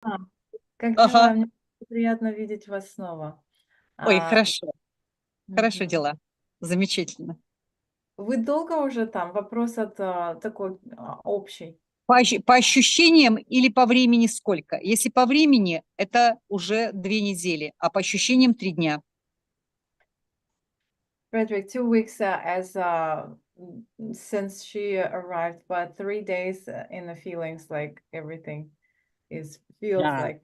А, как Ага. дела? Мне приятно видеть вас снова. Ой, А, хорошо. Хорошо мгм. дела. Замечательно. Вы долго уже там? Вопрос такой общий. По ощущениям или по времени сколько? Если по времени, это уже 2 недели, а по ощущениям 3 дня. Frederick, 2 weeks as since she arrived, but 3 days in the feelings like everything feels Yeah. like.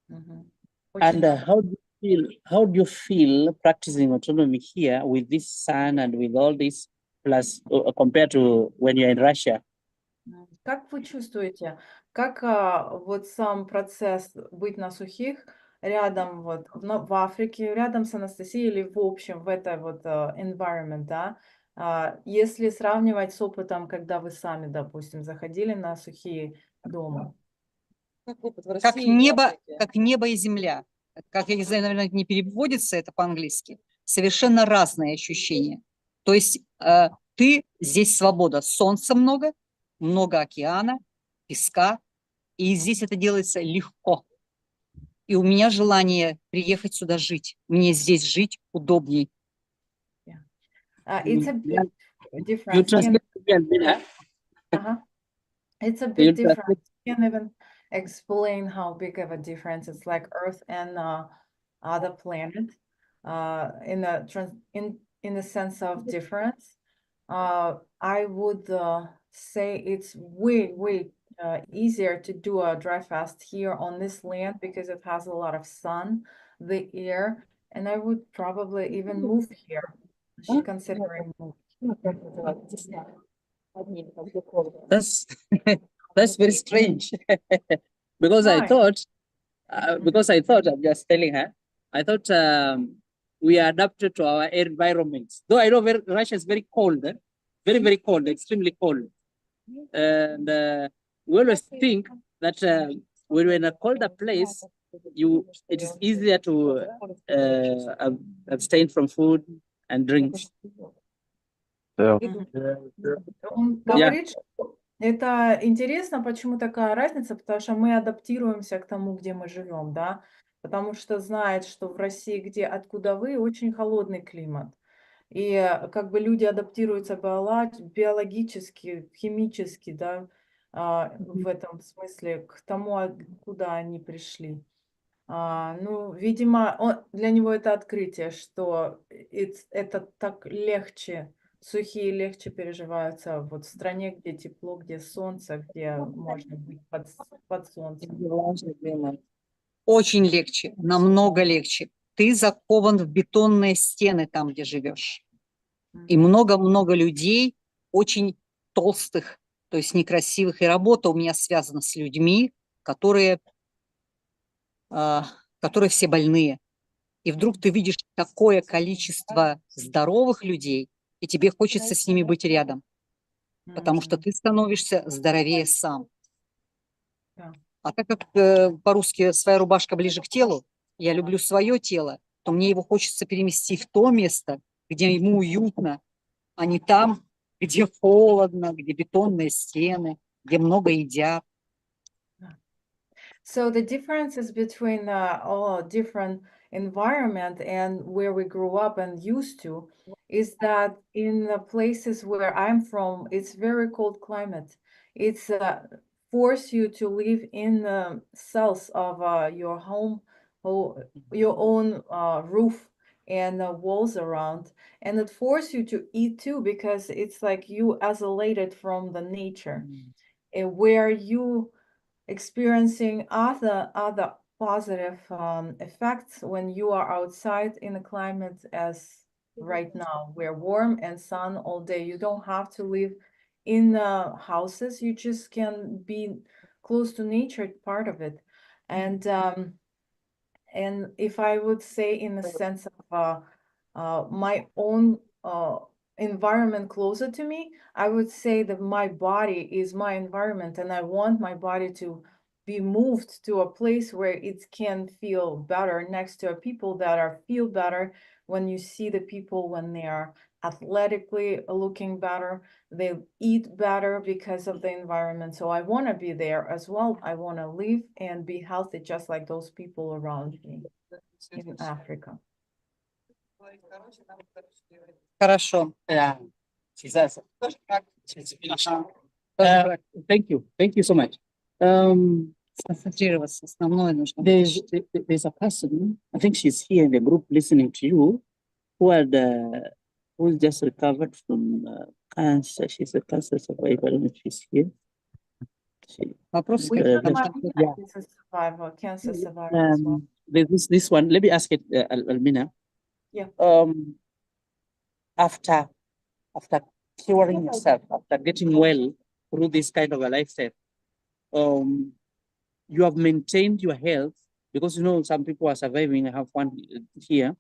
Мгм. Очень And рада. how do you feel? How do you feel practicing autonomy here with this sun and with all this, plus compared to when you're in Russia? Как вы чувствуете, как вот сам процесс быть на сухих рядом вот в Африке, рядом с Анастасией или в общем в этой вот environment, да? Если сравнивать с опытом, когда вы сами, допустим, заходили на сухие дома. Как опыт в России и Африке. Как небо и земля. Как, я не знаю, наверное, не переводится это по-английски. Совершенно разные ощущения. То есть ты здесь свобода. Солнца много, много океана, песка. И здесь это делается легко. И у меня желание приехать сюда жить. Мне здесь жить удобней. It's a Yeah. big You difference. translate again, Mina. It's a You big translate. difference. Can't even explain how big of a difference it's like Earth and other planet in the sense of difference. I would say it's way easier to do a dry fast here on this land because it has a lot of sun, the air, and I would probably even move here. She considering moving. That's that's very strange. because I Why? thought, I'm just telling her, I thought we are adapted to our environments. Though I know Russia is very cold, very cold, extremely cold, and we always think that when we're in a colder place, it is easier to abstain from food and drinks. Мгм. Он Yeah. говорит, что это интересно, почему такая разница, потому что мы адаптируемся к тому, где мы живем, да, потому что знает, что в России, откуда вы, очень холодный климат. И как бы люди адаптируются биологически, химически, да, в этом смысле к тому, куда они пришли. Ну, видимо, для него это открытие, что это так легче, сухие легче переживаются вот в стране, где тепло, где солнце, где можно быть под солнцем. Очень легче, намного легче. Ты закован в бетонные стены там, где живешь. И много-много людей, очень толстых, то есть некрасивых. И работа у меня связана с людьми, которые все больные. И вдруг ты видишь такое количество здоровых людей, и тебе хочется с ними быть рядом, потому что ты становишься здоровее сам. Да. А так как по-русски своя рубашка ближе к телу, я люблю свое тело, то мне его хочется переместить в то место, где ему уютно, а не там, где холодно, где бетонные стены, где много едят. So the differences between all different environment and where we grew up and used to is that in the places where I'm from, it's very cold climate. It's force you to live in the cells of your home, your own roof and walls around, and it force you to eat too because it's like you isolated from the nature, and where you experiencing other positive effects when you are outside in a climate as right now. We're warm and sun all day. You don't have to live in houses. You just can be close to nature, part of it. And if I would say in the sense of my own environment closer to me, I would say that my body is my environment, and I want my body to be moved to a place where it can feel better next to people that are feel better when you see the people when they are athletically looking better. They eat better because of the environment. So I want to be there as well. I want to live and be healthy just like those people around me in Africa. Хорошо. Yeah. Thank you. Thank you so much. Концентрироваться. Основное нужно. There's a person, I think she's here in the group listening to you, who just recovered from cancer. She's a cancer survivor. I don't know if she's here. Вопрос. Cancer survivor as well. There's this one. Let me ask it, Almina. Yeah. After curing yourself, after getting well through this kind of a lifestyle, you have maintained your health, because some people are surviving. I have one here.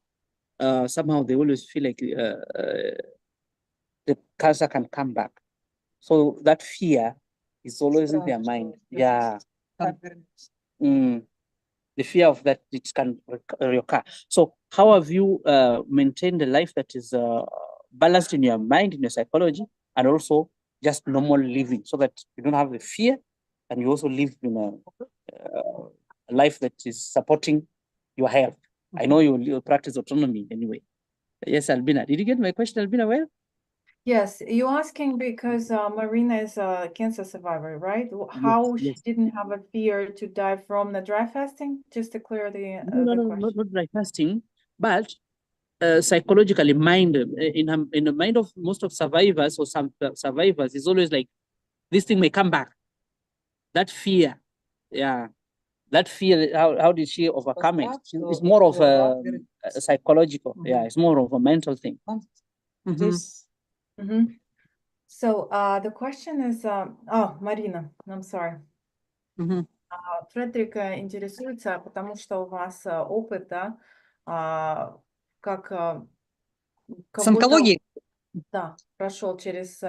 Somehow they always feel like the cancer can come back. So that fear is always in their mind. Yeah. The fear of that it can recur. So how have you maintained a life that is balanced in your mind, in your psychology, and also just normal living, so that you don't have the fear, and you also live in a life that is supporting your health? I know you practice autonomy anyway. Yes, Albina. Did you get my question, Albina? Well? Yes, you're asking because Marina is a cancer survivor, right? How Yes. she didn't have a fear to die from the dry fasting? Just to clear the question. Not dry fasting, but psychologically, in the mind of most of survivors, or some survivors, is always like, this thing may come back. That fear, yeah. That fear, how did she overcome it? It's more of a psychological, yeah, it's more of a mental thing. So the question is, Марина, I'm sorry. Фредерика интересуется, потому что у вас опыт, да, как с онкологией? Да, прошел через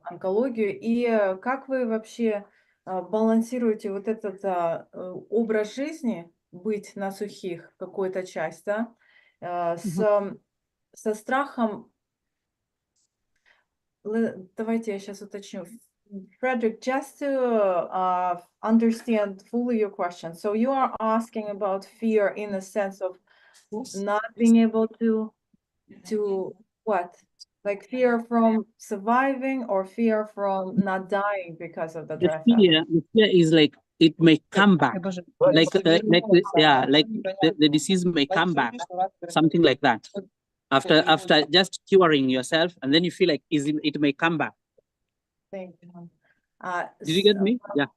онкологию. И как вы вообще балансируете вот этот образ жизни, быть на сухих, какую-то часть, да, со страхом. Давайте я сейчас уточню. Frederick, just to understand fully your question. So you are asking about fear in the sense of not being able to what? Like fear from surviving, or fear from not dying because of the dry fast? The fear is like it may come back, like the disease may come back, something like that. After just curing yourself, and then you feel like it may come back. Thank you. Did you get me? Yeah.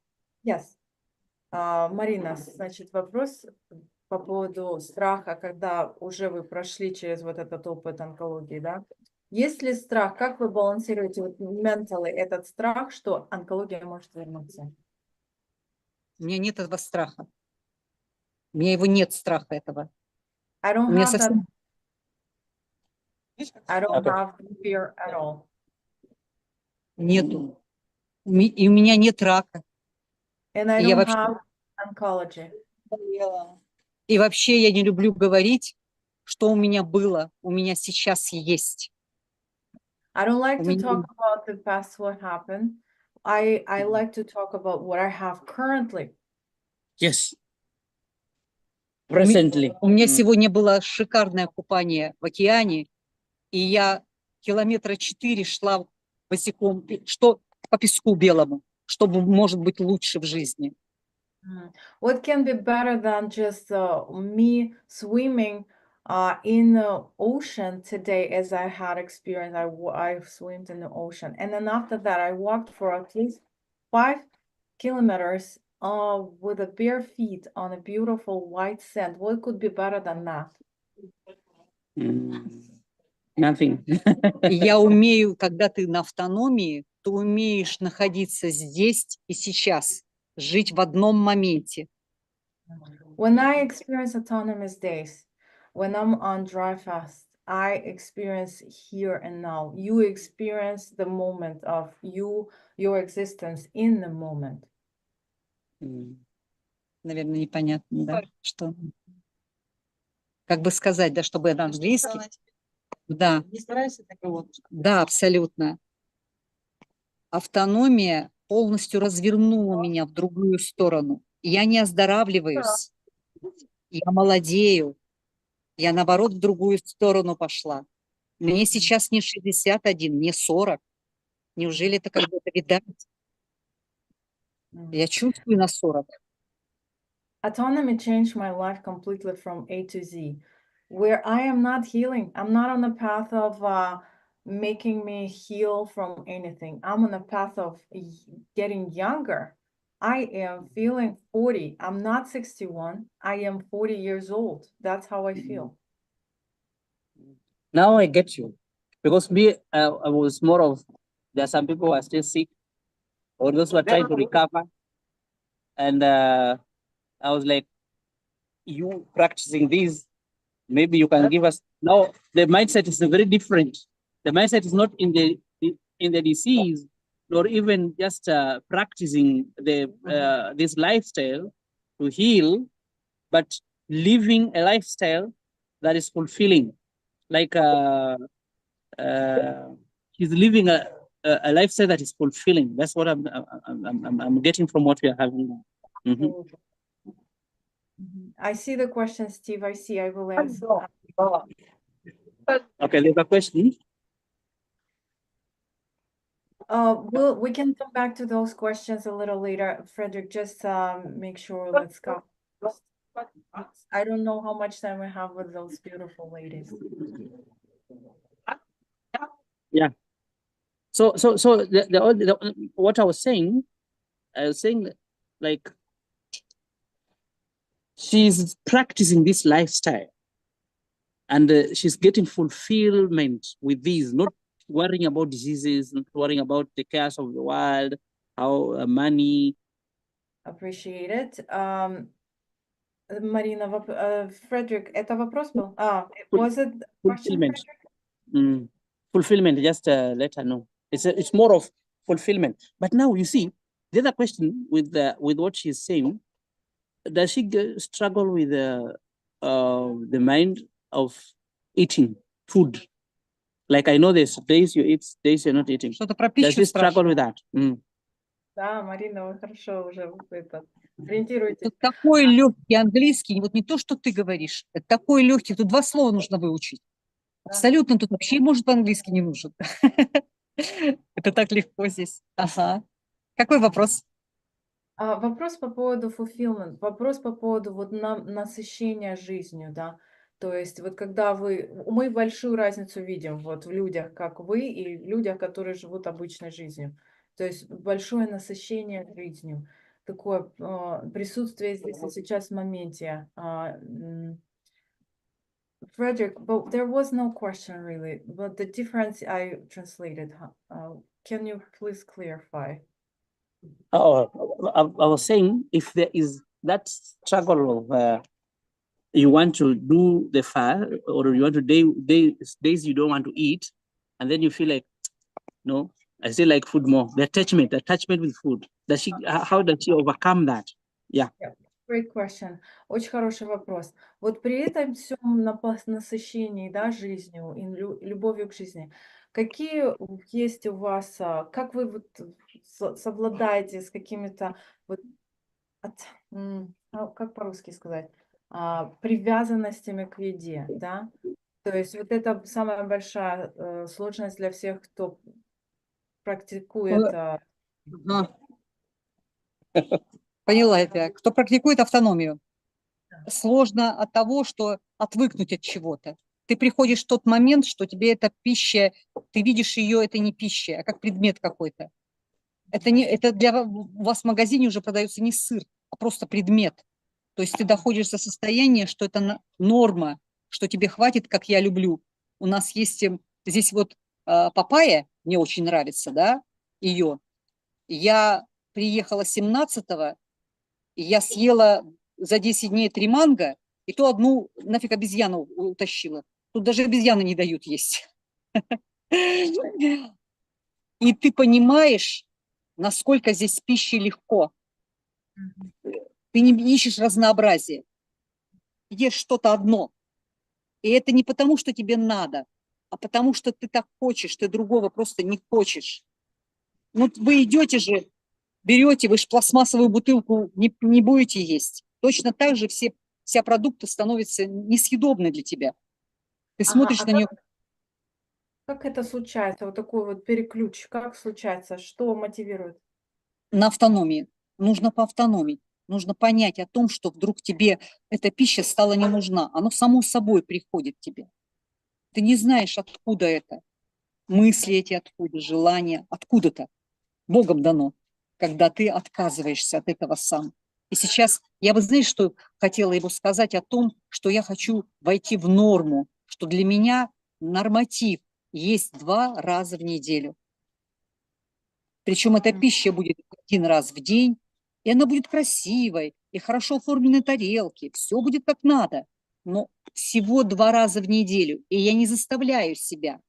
Yes. Марина, значит, вопрос по поводу страха, когда уже вы прошли через вот этот опыт онкологии, да? Есть ли страх, как вы балансируете вот mentally этот страх, что онкология может вернуться? У меня нет этого страха. У меня его нет, страха этого. I don't have fear at all. Нету. И у меня нет рака. And I don't have oncology. И вообще я не люблю говорить, что у меня было, у меня сейчас есть. I don't like to talk about the past, what happened. I like to talk about what I have currently. Yes. Presently. У меня сегодня было шикарное купание в океане, и я 4 километра шла босиком, что по песку белому, чтобы, может быть, лучше в жизни. What can be better than just me swimming in the ocean today, as I had experience? I swam in the ocean, and then after that I walked for at least 5 kilometers with a bare feet on a beautiful white sand. What could be better than that? Nothing. Я умею, когда ты на автономии, ты умеешь находиться здесь и сейчас, жить в одном моменте. When I experience autonomous days, when I'm on dry fast, I experience here and now. You experience the moment of your existence in the moment. Наверное, непонятно, да? Что? Как бы сказать, да, чтобы на английский? Да, Не старайся такого. да, абсолютно. Автономия полностью развернула меня в другую сторону. Я не оздоравливаюсь, я молодею, я, наоборот, в другую сторону пошла. Мне сейчас не 61, мне 40. Неужели это когда-то видать? Я чувствую на 40. Autonomy changed my life completely from A to Z, where I am not healing. I'm not on the path of making me heal from anything. I'm on a path of getting younger. I am feeling 40. I'm not 61. I am 40 years old. That's how I feel. Now I get you. Because me, I was more of, there are some people who are still sick, or those who are trying to recover. And I was like, you practicing these, maybe you can give us. Now the mindset is very different. The mindset is not in the disease, nor even just practicing this lifestyle to heal, but living a lifestyle that is fulfilling. Like he's living a lifestyle that is fulfilling. That's what I'm getting from what we are having now. Mm-hmm. I see the question, Steve. I see. I will answer. Okay, there's a question. We can come back to those questions a little later. Frederick, just make sure let's go. I don't know how much time we have with those beautiful ladies. Yeah. So what I was saying like she's practicing this lifestyle, and she's getting fulfillment with these, not worrying about diseases, not worrying about the chaos of the world, how money. Appreciate it. Marina, Frederick, это вопрос был? Was it question, Fulfillment. Frederick? Fulfillment, just let her know. It's more of fulfillment. But now you see, the other question with what she's saying, does she struggle with the mind of eating food? Like I know there's days you eat, days you're not eating. Что-то про Does пищу she struggle with that? Да, Марина, вы хорошо уже ориентируетесь. Тут такой легкий английский, вот не то, что ты говоришь, это такой легкий, тут 2 слова нужно выучить. Абсолютно, тут вообще, может, по-английски не нужен. Это так легко здесь. Ага. Какой вопрос? Вопрос по поводу fulfillment, вопрос по поводу вот насыщения жизнью, да. То есть вот когда мы большую разницу видим вот в людях, как вы, и в людях, которые живут обычной жизнью. То есть большое насыщение жизнью, такое присутствие здесь и сейчас в моменте. Frederick, but there was no question really, but the difference I translated. Can you please clarify? Oh, I was saying, if there is that struggle of you want to do the fast, or you want to days you don't want to eat, and then you feel like, no, I still like food more. The attachment with food. How does she overcome that? Yeah. Great question. Очень хороший вопрос. Вот при этом всем насыщении, да, жизнью и любовью к жизни, какие есть у вас, как вы вот совладаете с какими-то вот, как по-русски сказать, привязанностями к еде, да? То есть вот это самая большая сложность для всех, кто практикует. Поняла это. Кто практикует автономию. Сложно от того, что отвыкнуть от чего-то. Ты приходишь в тот момент, что тебе эта пища, ты видишь ее, это не пища, а как предмет какой-то. Это для вас в магазине уже продается не сыр, а просто предмет. То есть ты доходишь до состояния, что это норма, что тебе хватит, как я люблю. У нас есть здесь вот папайя, мне очень нравится, да, ее. Я приехала 17-го, и я съела за 10 дней 3 манго, и то одну нафиг обезьяну утащила. Тут даже обезьяны не дают есть. И ты понимаешь, насколько здесь пищи легко. Ты не ищешь разнообразие. Ешь что-то одно. И это не потому, что тебе надо. а потому что ты так хочешь, ты другого просто не хочешь. Ну, вы идете же, берете, вы же пластмассовую бутылку не будете есть. Точно так же вся продукты становятся несъедобны для тебя. Ты смотришь на нее. Как это случается? Вот такой вот переключ, как случается? Что мотивирует? На автономии. Нужно по автономии. Нужно понять о том, что вдруг тебе эта пища стала не нужна. Оно само собой приходит к тебе. Ты не знаешь, откуда это. Мысли эти откуда, желания, откуда-то. Богом дано, когда ты отказываешься от этого сам. И сейчас я бы, знаешь, что хотела ему сказать о том, что я хочу войти в норму, что для меня норматив есть 2 раза в неделю. Причем эта пища будет 1 раз в день, и она будет красивой, и хорошо оформленной тарелки, все будет как надо. Но всего 2 раза в неделю, и я не заставляю себя,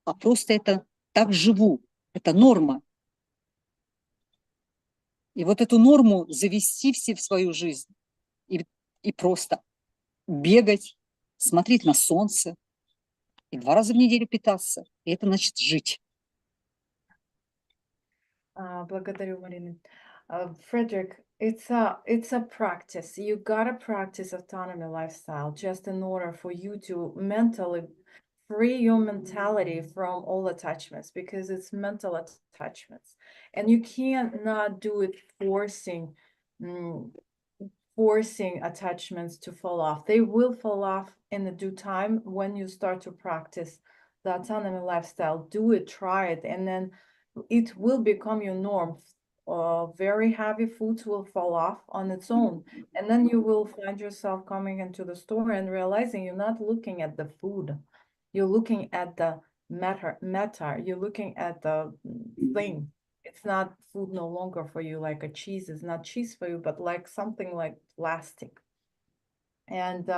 а просто это так живу, это норма. И вот эту норму завести все в свою жизнь и просто бегать, смотреть на солнце, и 2 раза в неделю питаться. И это значит жить. Благодарю, Марина. Frederick, it's a practice. You gotta practice autonomy lifestyle just in order for you to mentally free your mentality from all attachments, because it's mental attachments, and you can't not do it forcing attachments to fall off. They will fall off in the due time when you start to practice the autonomy lifestyle. Do it, try it, and then it will become your norm. Very heavy foods will fall off on its own, and then you will find yourself coming into the store and realizing you're not looking at the food, you're looking at the matter, you're looking at the thing. It's not food no longer for you, like a cheese is not cheese for you, but like something like plastic. And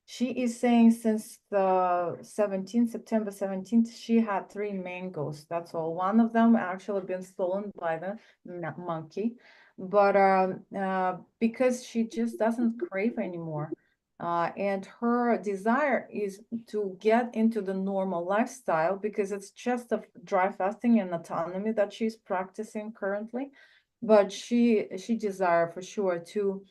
she is saying since the September 17th, she had 3 mangoes. That's all. One of them actually been stolen by the monkey, but because she just doesn't crave anymore. And her desire is to get into the normal lifestyle, because it's just a dry fasting and autonomy that she's practicing currently. But she desire for sure to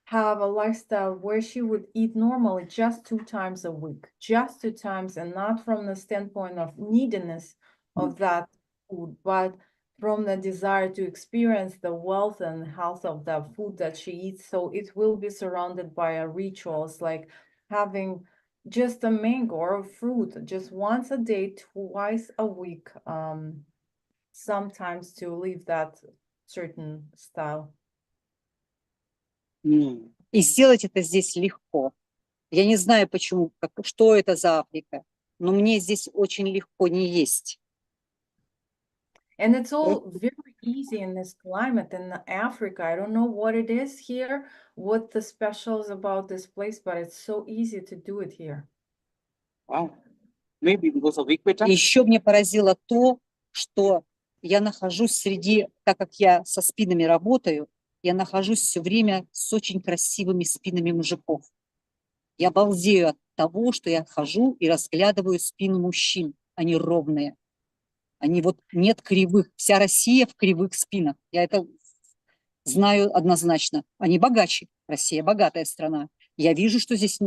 have a lifestyle where she would eat normally just 2 times a week, just 2 times, and not from the standpoint of neediness of that food, but from the desire to experience the wealth and health of the food that she eats. So it will be surrounded by rituals like having just a mango or a fruit just once a day, twice a week, sometimes to live that certain style. И сделать это здесь легко. Я не знаю, почему, что это за Африка, но мне здесь очень легко не есть. And it's all very easy in this climate in Africa. I don't know what it is here, what the special is about this place, but it's so easy to do it here. Wow. Maybe because of equator. Еще мне поразило то, что я нахожусь среди, так как я со спинами работаю, я нахожусь все время с очень красивыми спинами мужиков. Я балдею от того, что я хожу и разглядываю спину мужчин. Они ровные. Они вот нет кривых. Вся Россия в кривых спинах. Я это знаю однозначно. Они богаче. Россия богатая страна. Я вижу, что здесь...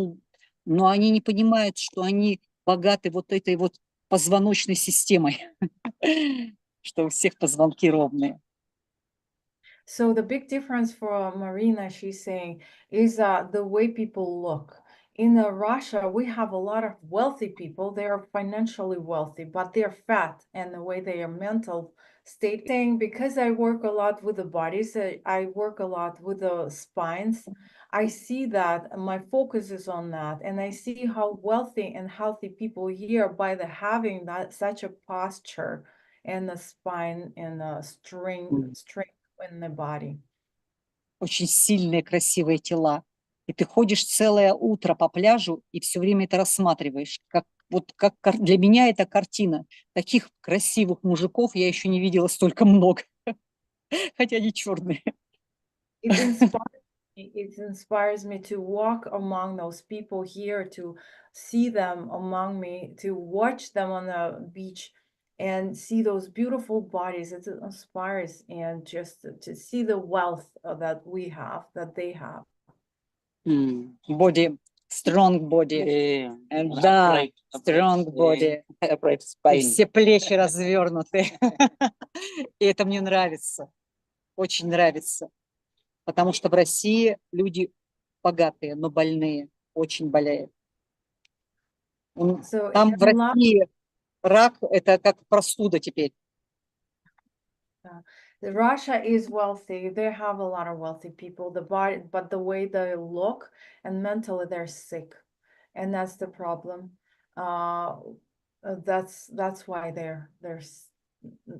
Но они не понимают, что они богаты вот этой вот позвоночной системой. Что у всех позвонки ровные. So the big difference for Marina, she's saying, is the way people look. In Russia, we have a lot of wealthy people. They are financially wealthy, but they're fat, and the way they are mental state. Saying, because I work a lot with the bodies, I work a lot with the spines. I see that my focus is on that, and I see how wealthy and healthy people here by the having that such a posture and the spine and the strength in the body. Очень сильные, красивые тела. И ты ходишь целое утро по пляжу и все время это рассматриваешь. Как для меня это картина. Таких красивых мужиков я еще не видела столько много. Хотя они черные. It inspires me. it inspires me to walk among those people here, to see them among me, to watch them on the beach and see those beautiful bodies. It inspires, and just to see the wealth that we have, that they have. Body, strong body. Да, strong body. И все плечи развернуты. И это мне нравится. Очень нравится. Потому что в России люди богатые, но больные. Очень болеют. Там в России рак – это как простуда теперь. Russia is wealthy. They have a lot of wealthy people. The body, but the way they look and mentally they're sick, and that's the problem. That's why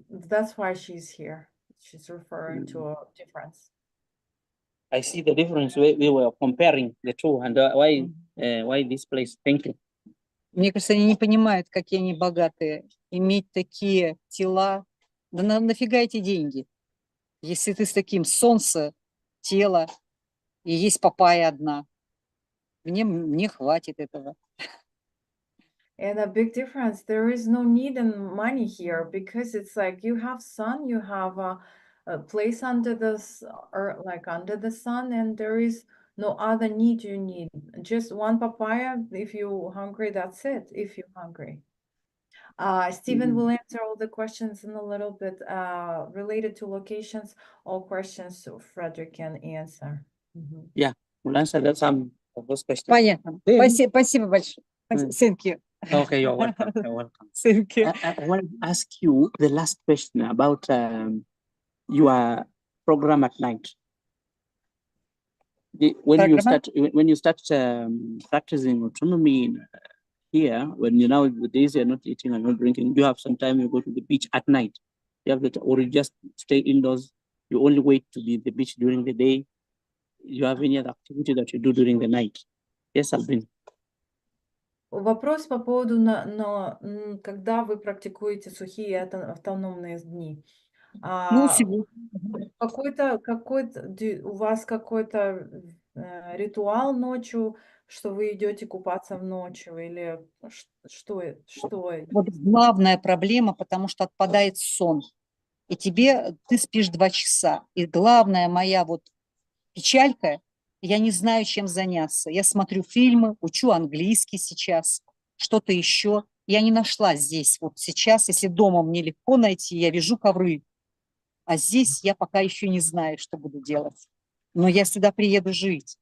that's why she's here. She's referring to a difference. I see the difference. We were comparing the two, and why this place? Thank you. Мне кажется, они не понимают, какие они богатые. Иметь такие тела. Да нафига эти деньги? Если ты с таким солнце, тело, и есть папайя одна. Мне хватит этого. And a big difference, there is no need in money here, because it's like you have sun, you have a place under the or like under the sun, and there is no other need you need. Just one papaya. If you're hungry, that's it. If you're hungry. Stephen will answer all the questions in a little bit related to locations. All questions, so Frederick can answer. Yeah, we'll answer some of those questions. Понятно. Спасибо большое. Thank you. Okay, you're welcome. You're welcome. Thank you. I want to ask you the last question about your program at night. When you start practicing autonomy here, when you now the days you're not eating and not drinking, you have some time you go to the beach at night. You have that, or you just stay indoors. You only wait to be at the beach during the day. You have any other activity that you do during the night? Yes, Albin. Вопрос по поводу, когда вы практикуете сухие автономные дни. У вас какой-то ритуал ночью, что вы идете купаться в ночью, или что? Вот главная проблема, потому что отпадает сон, и ты спишь 2 часа. И главная моя вот печалька, я не знаю, чем заняться. Я смотрю фильмы, учу английский сейчас, что-то еще. Я не нашла здесь вот сейчас, если дома мне легко найти, я вяжу ковры. А здесь я пока еще не знаю, что буду делать. Но я сюда приеду жить.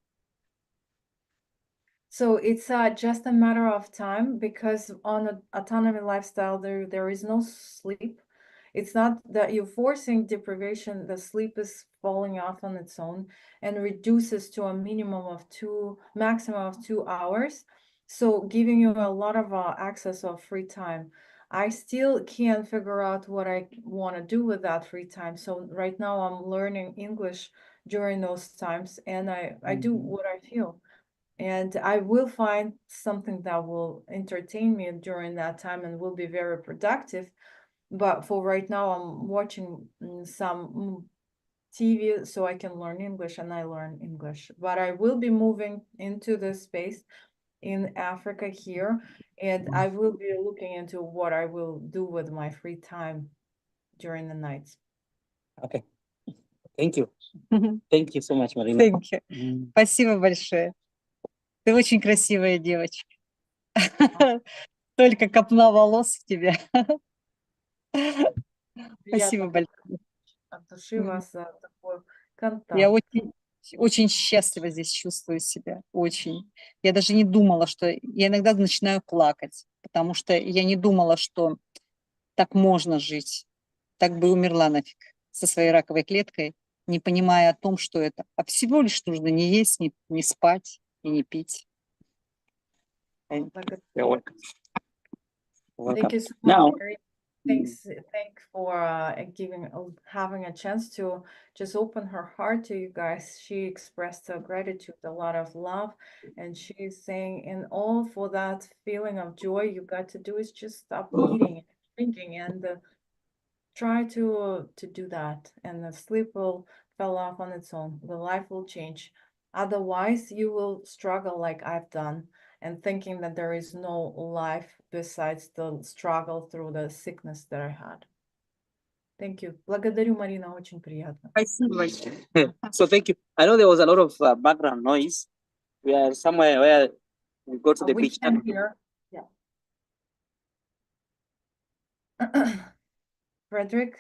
So it's just a matter of time, because on an autonomy lifestyle, there is no sleep. It's not that you're forcing deprivation. The sleep is falling off on its own and reduces to a maximum of 2 hours. So giving you a lot of access of free time. I still can't figure out what I want to do with that free time. So right now I'm learning English during those times, and I do what I feel. And I will find something that will entertain me during that time and will be very productive. But for right now, I'm watching some TV so I can learn English, and I learn English. But I will be moving into this space in Africa here, and I will be looking into what I will do with my free time during the nights. Okay. Thank you. Thank you so much, Marina. Thank you. Спасибо большое. Ты очень красивая девочка. Только копна волос в тебя. Спасибо большое. От души вас за такой контакт. Я очень счастливо здесь чувствую себя. Очень. Я даже не думала, что... Я иногда начинаю плакать, потому что я не думала, что так можно жить. Так бы умерла нафиг со своей раковой клеткой, не понимая о том, что это. А всего лишь нужно не есть, не спать и не пить. You're welcome. Thank you so much. Thanks for having a chance to just open her heart to you guys. She expressed her gratitude, a lot of love, and she's saying, in all for that feeling of joy you got to do is just stop eating and drinking, and try to do that, and the sleep will fall off on its own. The life will change. Otherwise, you will struggle like I've done and thinking that there is no life besides the struggle through the sickness that I had. Thank you. Благодарю, Марина, очень приятно. So thank you. I know there was a lot of background noise. We are somewhere where we go to the beach. We can hear. Yeah. Frederick,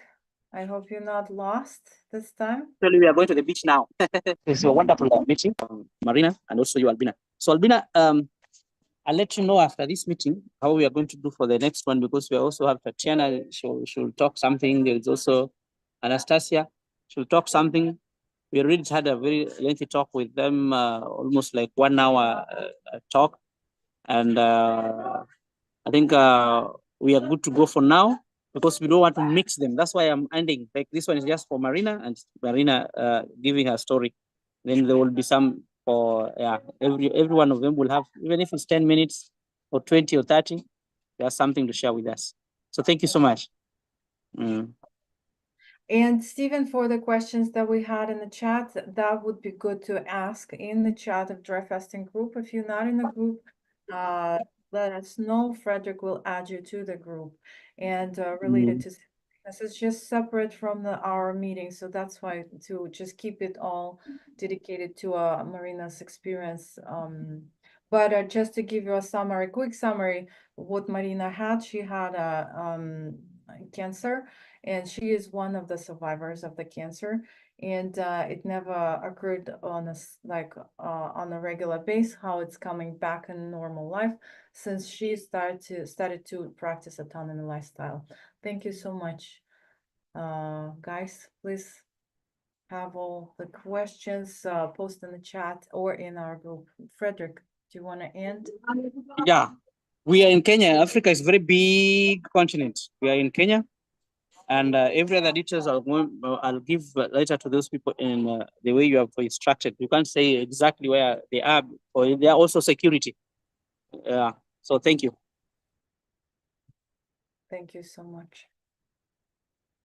I hope you're not lost this time. Actually, we are going to the beach now. It's a wonderful meeting, Marina, and also you, Albina. So Albina, I'll let you know after this meeting how we are going to do for the next one, because we also have Tatiana. She'll talk something. There's also Anastasia. She'll talk something. We already had a very lengthy talk with them, almost like 1 hour talk. And I think we are good to go for now, because we don't want to mix them. That's why I'm ending. Like this one is just for Marina, and Marina giving her story. Then there will be some for, yeah, every one of them will have, even if it's 10 minutes or 20 or 30, there's something to share with us. So thank you so much. And Stephen, for the questions that we had in the chat, that would be good to ask in the chat of Dry Fasting group. If you're not in the group, let us know. Frederick will add you to the group. And related to this is just separate from our meeting, so that's why to just keep it all dedicated to Marina's experience. But just to give you a summary, quick summary, what Marina had, she had a cancer, and she is one of the survivors of the cancer, and it never occurred on on a regular basis how it's coming back in normal life since she started to practice autonomy lifestyle. Thank you so much, guys. Please have all the questions post in the chat or in our group. Frederick, do you want to end? Yeah, we are in Kenya. Africa is a very big continent. We are in Kenya. And every other details I'll give later to those people in the way you have instructed. You can't say exactly where they are, or they are also security. So thank you. Thank you so much.